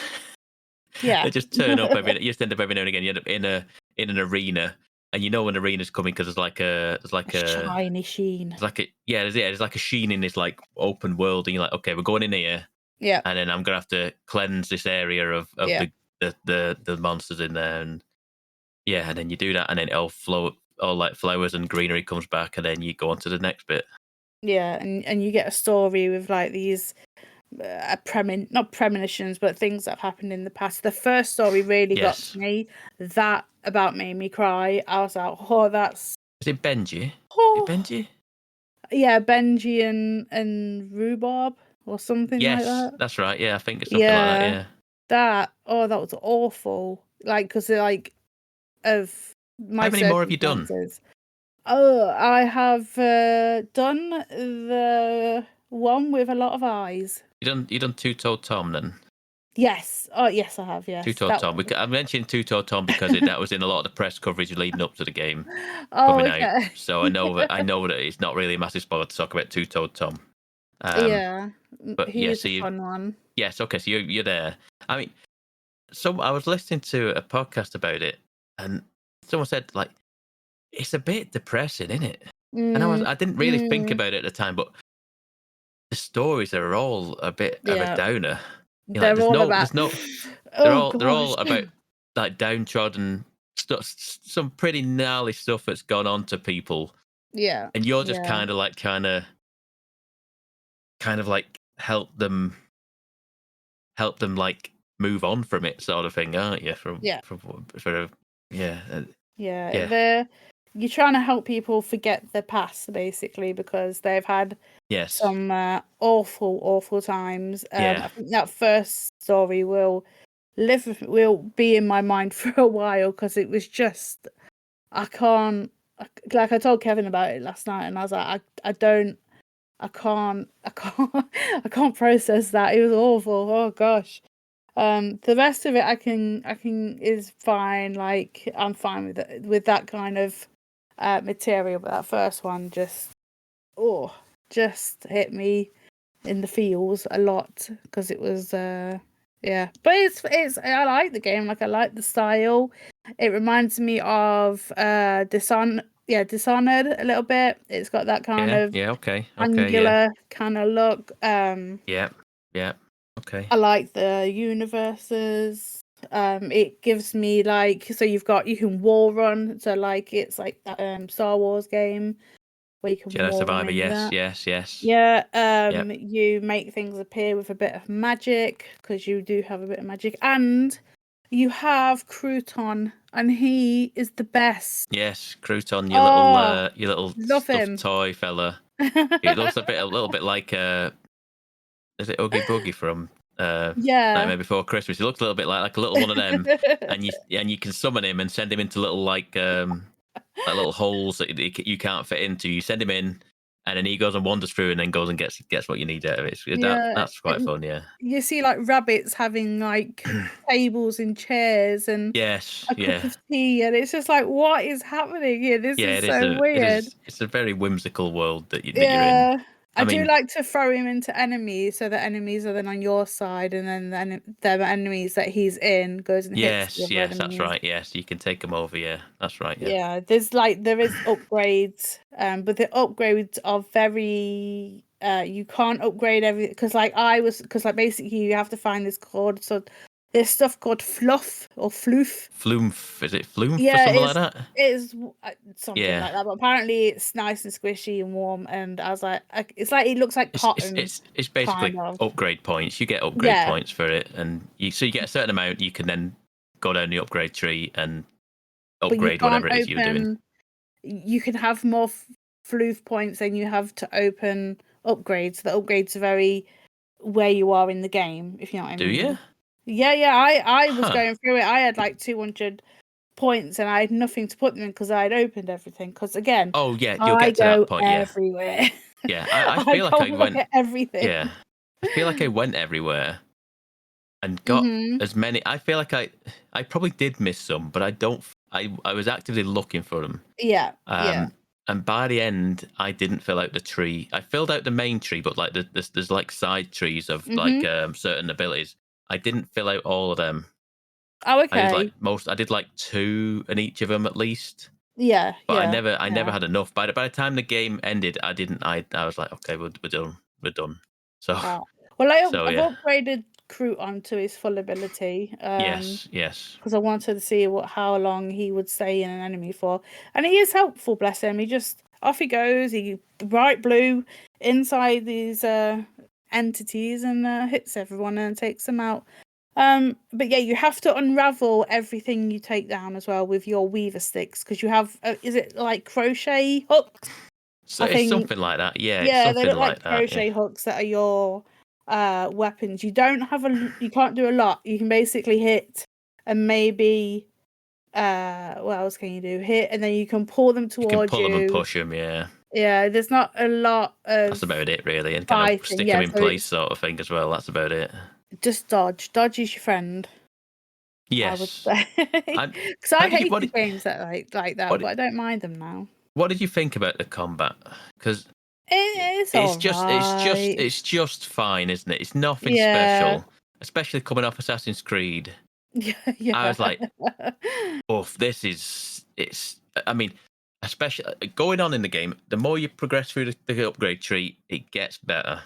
Yeah, they just turn up you just end up every now and again. You end up in an arena, and you know when an arena's coming because there's like a shiny sheen. There's like a sheen in this like open world, and you're like, okay, we're going in here. Yeah. And then I'm gonna have to cleanse this area of the monsters in there, and and then you do that, and then it'll flow, all like flowers and greenery comes back, and then you go on to the next bit. Yeah, and you get a story with like these not premonitions, but things that have happened in the past. The first story really got to me. That about made me cry. I was like, oh, that's... Is it Benji? Oh. Is it Benji? Yeah, Benji and Rhubarb or something like that. Yes, that's right. Yeah, I think it's something like that, yeah. That was awful. Like, because like of my How many more have you done? Oh, I have done the one with a lot of eyes. You done Two-Toed Tom then? Yes. Oh, yes, I have. Yes. Two-Toed Tom. I mentioned Two-Toed Tom because that was in a lot of the press coverage leading up to the game coming out. So I know that it's not really a massive spoiler to talk about Two-Toed Tom. But he's a fun one. Yes. Okay. So you're there. I mean, so I was listening to a podcast about it, and someone said like it's a bit depressing, isn't it? And I didn't really think about it at the time, but the stories are all a bit of a downer. They're all about like downtrodden stuff, some pretty gnarly stuff that's gone on to people. Yeah, and you're just kind of like help them like move on from it, sort of thing, aren't you? You're trying to help people forget the past, basically, because they've had some awful times. I think that first story will be in my mind for a while, because it was just, I can't, like I told Kevin about it last night, and I was like, I can't process that. It was awful. Oh gosh. The rest of it I can is fine. Like, I'm fine with that kind of material, but that first one just hit me in the feels a lot, because it was but it's I like the game. Like, I like the style. It reminds me of Dishonored a little bit. It's got that kind of angular kind of look. Okay. I like the universes. It gives me like, so you can wall run. So like, it's like that Star Wars game where you can Jedi wall Survivor. run. Yes. Yeah. You make things appear with a bit of magic, because you do have a bit of magic, and you have Crouton, and he is the best. Yes, Crouton, your little stuffed toy fella. He looks a little bit like is it Oogie Boogie from Nightmare Before Christmas? He looks a little bit like a little one of them, and you can summon him and send him into little like little holes that you can't fit into. You send him in, and then he goes and wanders through, and then goes and gets what you need out of it. That's quite fun. Yeah. You see like rabbits having like tables and chairs and a cup of tea, and it's just like, what is happening here? This is so weird. It's a very whimsical world that you're in. I do like to throw him into enemies, so the enemies are then on your side, and then the enemies that he's in goes and hits the other Yes, enemies. that's right. Yes, you can take them over. Yeah, that's right. Yeah, there is upgrades, but the upgrades are very you can't upgrade every because basically you have to find this code. So there's stuff called fluff or floof. Flumph, is it flumph Yeah, or something like that? It's something like that. But apparently it's nice and squishy and warm. And I was like, it's like it looks like cotton. It's basically upgrade points. You get upgrade points for it, and you get a certain amount. You can then go down the upgrade tree and upgrade whatever it is you're doing. You can have more floof points than you have to open upgrades. The upgrades are very where you are in the game, if you know what I mean. Do you? Yeah. I was going through it. I had like 200 points, and I had nothing to put them in because I had opened everything. Because again, you'll get to that point. Everywhere. Yeah, I feel like I went everything. Yeah, I feel like I went everywhere and got as many. I feel like I probably did miss some, but I don't. I was actively looking for them. Yeah. And by the end, I didn't fill out the tree. I filled out the main tree, but like there's like side trees of like certain abilities. I didn't fill out all of them. Oh, okay. I did like 2 in each of them at least. Yeah. But I never had enough. By the time the game ended, I was like, okay, we're done. So well, I've upgraded Crouton to his full ability. Yes. Because I wanted to see how long he would stay in an enemy for, and he is helpful. Bless him. He just off he goes. He bright blue inside these entities and hits everyone and takes them out. But yeah, you have to unravel everything you take down as well with your weaver sticks because you have. Is it like crochet hooks? So it's something like that. Yeah, they look like crochet hooks that are your weapons. You can't do a lot. You can basically hit and maybe what else can you do? Hit and then you can pull them towards you. You can pull them and push them. Yeah, there's not a lot of. That's about it, really, and kind of stick them in place, sort of thing, as well. That's about it. Just dodge. Dodge is your friend. Yes. I would say. Because I hate games that like that, but I don't mind them now. What did you think about the combat? Because it's just fine, isn't it? It's nothing special, especially coming off Assassin's Creed. Yeah. I was like, I mean, especially going on in the game, the more you progress through the upgrade tree, it gets better.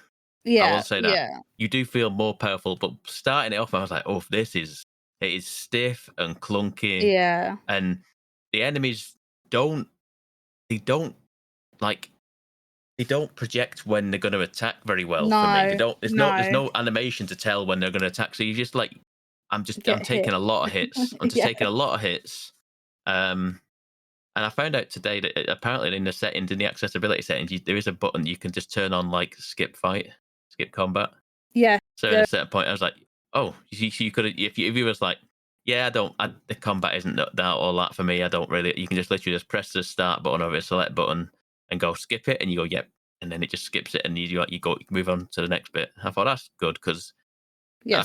Yeah, I will say that. Yeah. You do feel more powerful, but starting it off, I was like, it is stiff and clunky. Yeah. And the enemies don't project when they're going to attack very well for me. There's no animation to tell when they're going to attack. So you just like, I'm taking a lot of hits. I'm just taking a lot of hits. And I found out today that apparently in the settings, in the accessibility settings, there is a button you can just turn on like skip combat. Yeah. So at a certain point, I was like, oh, you could have, if you was like, yeah, the combat isn't that or that for me. I don't really. You can just literally just press the start button or the select button and go skip it, and you go yep, and then it just skips it, and you move on to the next bit. I thought that's good because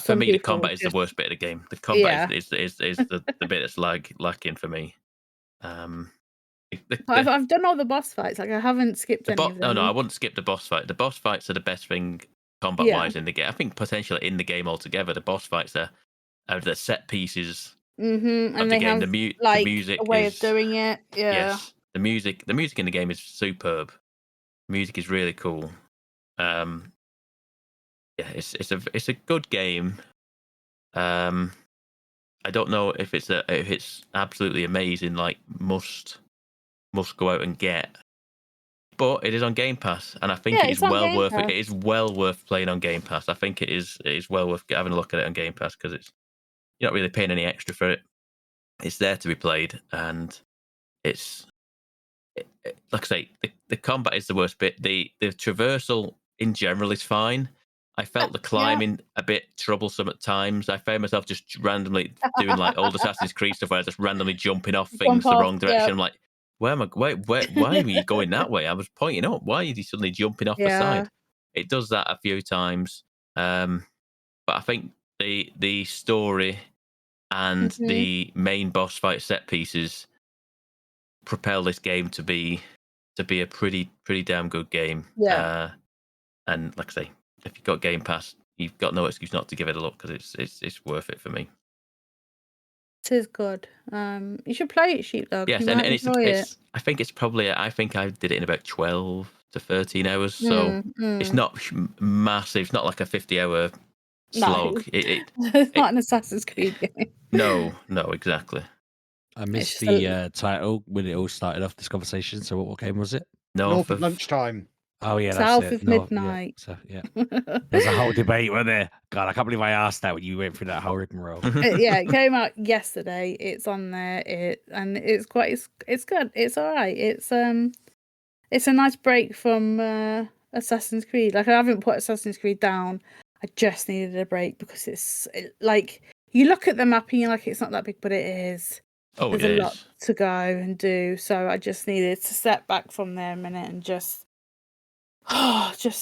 for me the combat is the worst bit of the game. The combat is the bit that's lacking for me. I've done all the boss fights. Like I haven't skipped any of them. No, I wouldn't skip the boss fight. The boss fights are the best thing combat-wise in the game. I think potentially in the game altogether, the boss fights are the set pieces of the they game. Have, the music a way of doing it. Yeah. Yes, the music in the game is superb. The music is really cool. It's a good game. I don't know if it's absolutely amazing, like must go out and get. But it is on Game Pass, and I think it is well worth it. It is well worth playing on Game Pass. I think it is well worth having a look at it on Game Pass because you're not really paying any extra for it. It's there to be played, and it's like I say, the combat is the worst bit. The traversal in general is fine. I felt the climbing a bit troublesome at times. I found myself just randomly doing like old Assassin's Creed stuff where I was just randomly jumping off things the wrong direction. I'm like, why are you going that way? I was pointing up. Why is he suddenly jumping off the side? It does that a few times. But I think the story and the main boss fight set pieces propel this game to be a pretty damn good game. Yeah. And like I say, if you've got Game Pass, you've got no excuse not to give it a look because it's worth it for me. It is good. You should play it, Sheepdog. Yes, you and might it's enjoy it. I think I did it in about 12 to 13 hours. So it's not massive. It's not like a 50-hour slog. No, it's not an Assassin's Creed game. No, exactly. I missed the title when it all started off this conversation. So what game was it? North of Lunchtime. Oh yeah, that's South it. of Midnight. Yeah. So yeah, there's a whole debate, wasn't there? God, I can't believe I asked that when you went through that whole rigmarole. It came out yesterday. It's on there. It's good. It's all right. It's a nice break from Assassin's Creed. Like I haven't put Assassin's Creed down. I just needed a break because like you look at the map and you're like, it's not that big, but it is. Oh, there's a lot to go and do. So I just needed to step back from there a minute and just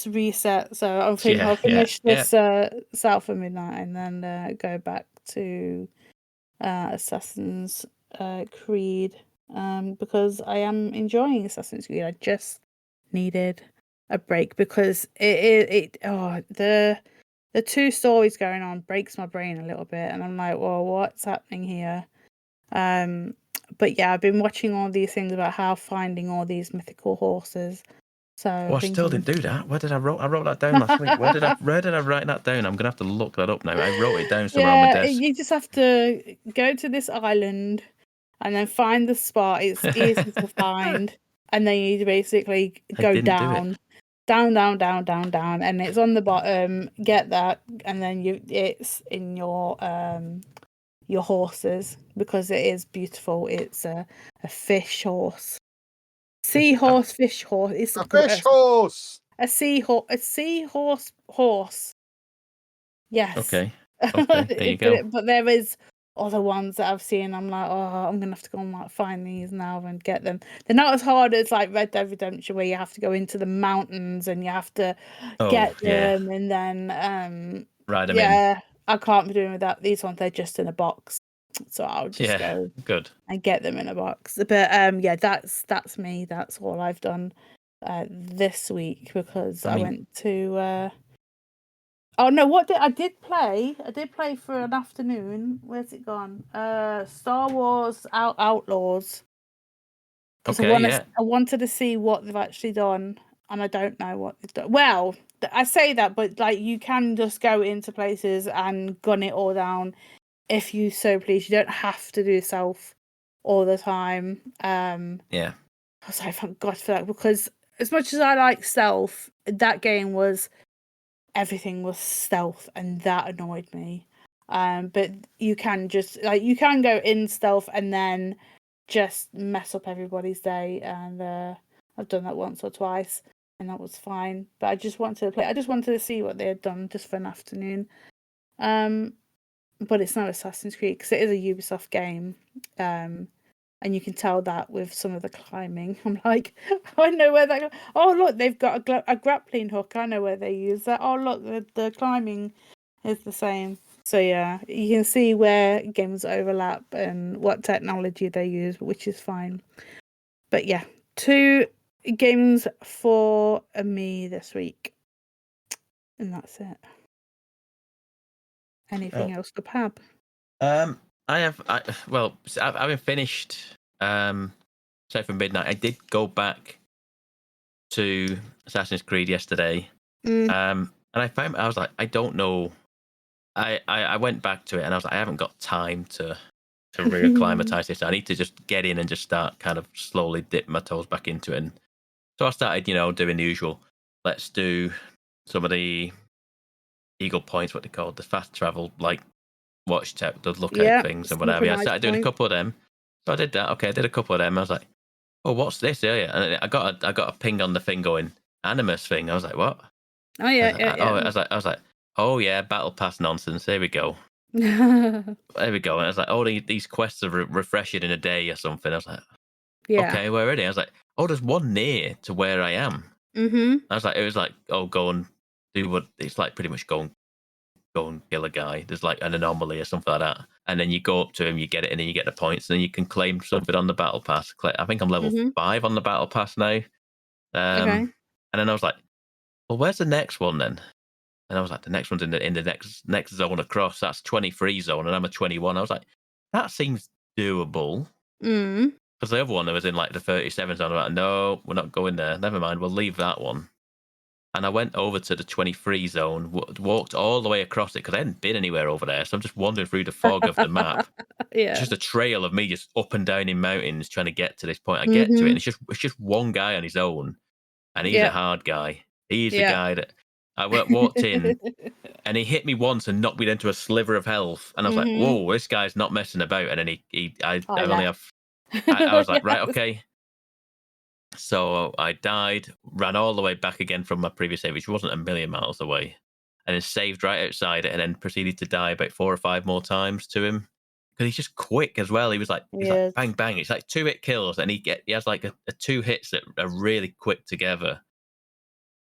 reset. So I'm thinking I'll finish this South of Midnight and then go back to Assassin's Creed because I am enjoying Assassin's Creed. I just needed a break because the two stories going on breaks my brain a little bit, and I'm like, well, what's happening here? But yeah, I've been watching all these things about how finding all these mythical horses. So I still didn't do that. Where did I wrote that down last week? Where did I write that down? I'm gonna have to look that up now. I wrote it down somewhere on my desk. You just have to go to this island and then find the spot. It's easy to find, and then you basically go down, and it's on the bottom. Get that, and then it's in your horses because it is beautiful. It's a fish horse. Seahorse, fish horse. It's a fish horse. A seahorse horse. Yes. Okay. There you go. But there is other ones that I've seen. I'm like, I'm gonna have to go and find these now and get them. They're not as hard as like Red Dead Redemption, where you have to go into the mountains and you have to get them and then ride them in. I can't be doing with that. These ones, they're just in a box. So I'll just go and get them in a box. But that's me. That's all I've done this week because I went to. Oh no! I did play? I did play for an afternoon. Where's it gone? Star Wars Outlaws. I wanted to see what they've actually done, and I don't know what they've done. Well, I say that, but like you can just go into places and gun it all down. If you so please, you don't have to do stealth all the time. I was like, thank God for that, because as much as I like stealth, that game everything was stealth, and that annoyed me. But you can go in stealth and then just mess up everybody's day, and I've done that once or twice, and that was fine. But I just wanted to play. I just wanted to see what they had done just for an afternoon. But it's no Assassin's Creed because it is a Ubisoft game, and you can tell that with some of the climbing. I'm like, I know where that. Oh look, they've got a grappling hook. I know where they use that. Oh look, the climbing is the same. So yeah, you can see where games overlap and what technology they use, which is fine. But yeah, 2 games for me this week, and that's it. Anything else for Pab? I haven't finished South of Midnight. I did go back to Assassin's Creed yesterday, and I was like, I don't know. I went back to it and I was like, I haven't got time to reacclimatize this. I need to just get in and just start kind of slowly dip my toes back into it. And so I started, doing the usual. Let's do some of the Eagle Points, what they call the fast travel, like watch the lookout things and whatever. I started doing a couple of them. So I did that. Okay, I did a couple of them. I was like, oh, what's this area? And I got a ping on the thing going, Animus thing. I was like, what? Oh yeah, I was like, oh yeah, battle pass nonsense. There we go. There we go. And I was like, oh, these quests are refreshing in a day or something. I was like, okay, where are they? I was like, oh, there's one near to where I am. Mm-hmm. I was like, it was like, oh, go and do what it's like. Pretty much go and kill a guy. There's like an anomaly or something like that, and then you go up to him, you get it, and then you get the points, and then you can claim something on the battle pass. I think I'm level 5 on the battle pass now. Okay. And then I was like, well, where's the next one then? And I was like, the next one's in the next zone across. That's 23 zone, and I'm a 21. I was like, that seems doable. Because the other one that was in like the 37 zone, I'm like, no, we're not going there. Never mind, we'll leave that one. And I went over to the 23 zone, walked all the way across it because I hadn't been anywhere over there. So I'm just wandering through the fog of the map. Yeah. It's just a trail of me just up and down in mountains trying to get to this point. I get to it, and it's just one guy on his own, and he's a hard guy. He's the guy that I walked in, and he hit me once and knocked me into a sliver of health. And I was like, whoa, this guy's not messing about. And then I was like, right, okay. So I died, ran all the way back again from my previous save, which wasn't a million miles away, and then saved right outside it, and then proceeded to die about 4 or 5 more times to him. Because he's just quick as well. He's like bang, bang. It's like 2-hit kills, and he has like a 2 hits that are really quick together.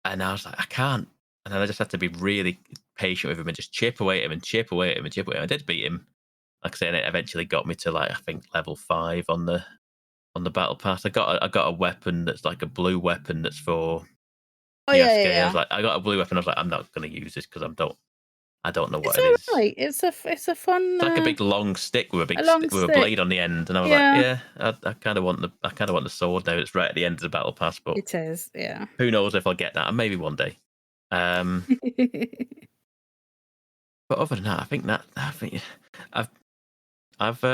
And I was like, I can't. And then I just had to be really patient with him and just chip away at him and chip away at him and chip away at him. I did beat him. Like I said, it eventually got me to like, I think level 5 on the battle pass. I got a weapon that's like a blue weapon that's for yeah. I was like, I got a blue weapon. I was like, I'm not going to use this because I don't know what it is. Right. It's a fun. It's like a big long stick with a blade on the end, and I was like, I kind of want the sword now. It's right at the end of the battle pass, but it is, yeah. Who knows if I'll get that? Maybe one day. But other than that, I think I've I've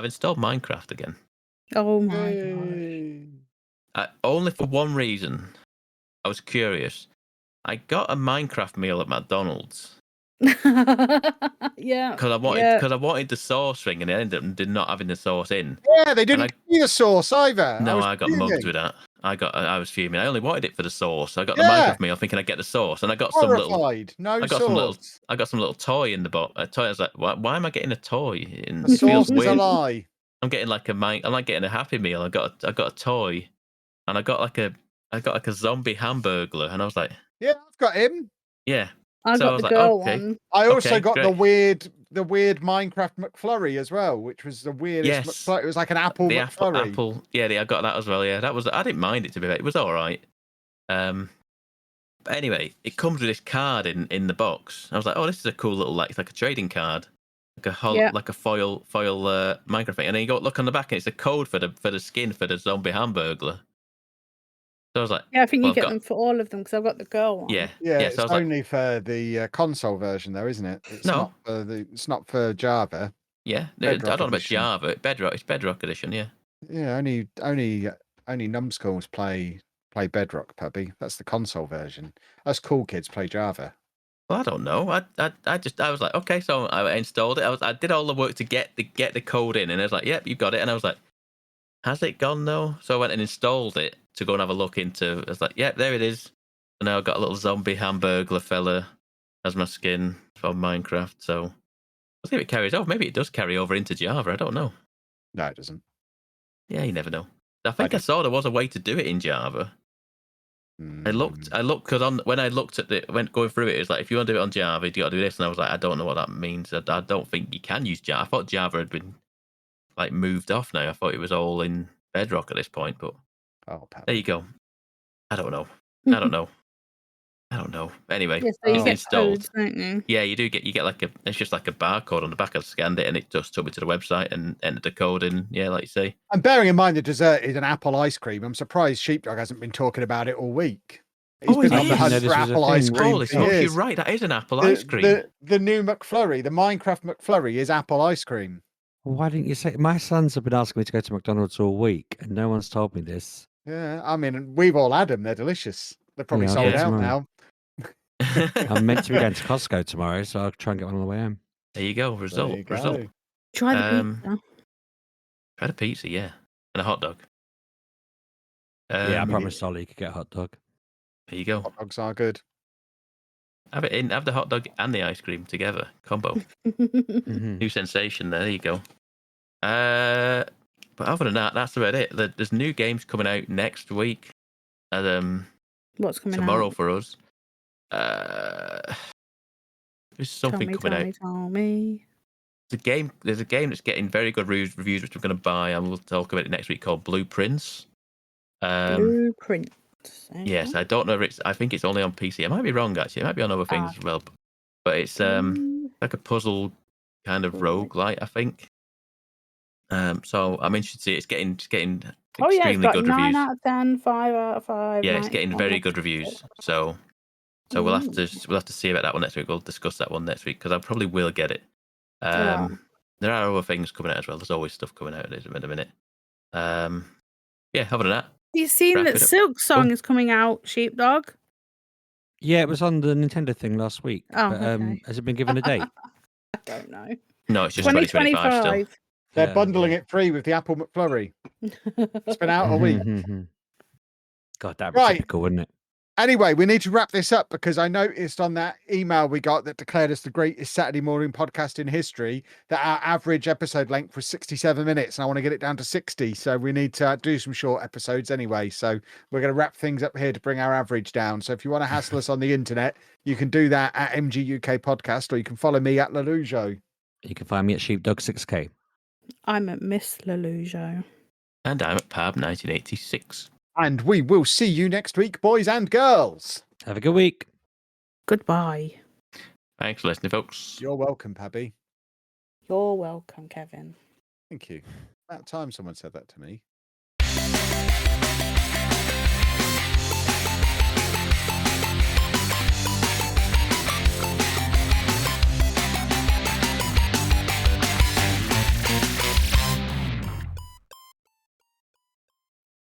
installed Minecraft again. Oh my god! Only for one reason. I was curious. I got a Minecraft meal at McDonald's. Yeah. Because I wanted the sauce thing, and I ended up did not having the sauce in. Yeah, they didn't give me the sauce either. No, I got mugged with that. I was fuming. I only wanted it for the sauce. I got the Minecraft meal thinking I'd get the sauce, and I got some little toy in the box. A toy. I was like, why am I getting a toy? The sauce is a lie. I'm getting like I'm like getting a Happy Meal. I got a toy, and I got like a zombie hamburglar, and I was like, yeah, I've got him. Yeah. I got the girl one. I also got the weird Minecraft McFlurry as well, which was the weirdest McFlurry. It was like an apple McFlurry. Apple. Yeah, I got that as well. Yeah, I didn't mind it, to be fair. It was all right. But anyway, it comes with this card in the box. I was like, oh, this is a cool little like a trading card, like a foil Minecraft thing. And then you go look on the back, and it's a code for the skin for the zombie hamburglar. So I was like, yeah, I think you get them for all of them because I've got the girl one. Yeah. So it's only for the console version, though, isn't it? It's not for Java. Yeah, I don't know about Java. It's Bedrock edition. Yeah. Yeah, only numbskulls play Bedrock, Pubby. That's the console version. Us cool kids play Java. Well, I don't know. I was like, okay, so I installed it. I did all the work to get the code in, and I was like, yep, you got it. And I was like, has it gone though? So I went and installed it to go and have a look into. I was like, yep, there it is. And now I've got a little zombie hamburglar fella as my skin from Minecraft. So I think it carries over. Maybe it does carry over into Java. I don't know. No, it doesn't. Yeah, you never know. I think I saw there was a way to do it in Java. I looked because when I looked at going through it, it's like if you want to do it on Java, you got to do this, and I was like, I don't know what that means. I don't think you can use Java. I thought Java had been like moved off now. I thought it was all in Bedrock at this point, but there you go. I don't know. Anyway, so you get codes, don't you? Yeah, you do get it's just like a barcode on the back. I scanned it and it just took me to the website and entered the code in. Yeah, like you say. And bearing in mind the dessert is an apple ice cream, I'm surprised Sheepdog hasn't been talking about it all week. He's been on the hunt for apple ice cream. Holy smokes, you're right. That is an apple ice cream. The new McFlurry, the Minecraft McFlurry, is apple ice cream. Why didn't you say? My sons have been asking me to go to McDonald's all week, and no one's told me this. Yeah, I mean, we've all had them. They're delicious. They're probably sold out now. I'm meant to be going to Costco tomorrow, so I'll try and get one on the way home. There you go. Result. Try the pizza. Try the pizza, yeah, and a hot dog. Yeah, I promised Ollie you could get a hot dog. There you go. Hot dogs are good. Have the hot dog and the ice cream together combo. New sensation. There you go. But other than that, that's about it. There's new games coming out next week. What's coming tomorrow out? For us? There's something coming out. Tell me. There's a game that's getting very good reviews, which I'm going to buy, and we'll talk about it next week, called Blueprints. Blueprint. Yes, I don't know if it's. I think it's only on PC. I might be wrong actually. It might be on other things as well. But it's like a puzzle kind of roguelite, I think. So I'm interested to see. It's getting extremely good 9 reviews. out of 10, 5 out of 5. Yeah, it's getting very good reviews. So we'll have to see about that one next week. We'll discuss that one next week because I probably will get it. There are other things coming out as well. There's always stuff coming out in a minute. Yeah, other than that. You've seen that Silk Song is coming out, Sheepdog? Yeah, it was on the Nintendo thing last week. Oh, but, okay. Has it been given a date? I don't know. No, it's just 2025 still. They're bundling it free with the Apple McFlurry. It's been out a week. God, that was typical, wouldn't it? Anyway, we need to wrap this up because I noticed on that email we got that declared us the greatest Saturday morning podcast in history that our average episode length was 67 minutes and I want to get it down to 60. So we need to do some short episodes anyway. So we're going to wrap things up here to bring our average down. So if you want to hassle us on the internet, you can do that at Mgukpodcast or you can follow me at Lelujo. You can find me at Sheepdog6K. I'm at Miss Lelujo. And I'm at Pab1986. And we will see you next week, boys and girls. Have a good week. Goodbye. Thanks for listening, folks. You're welcome, Pabby. You're welcome, Kevin. Thank you. About time someone said that to me.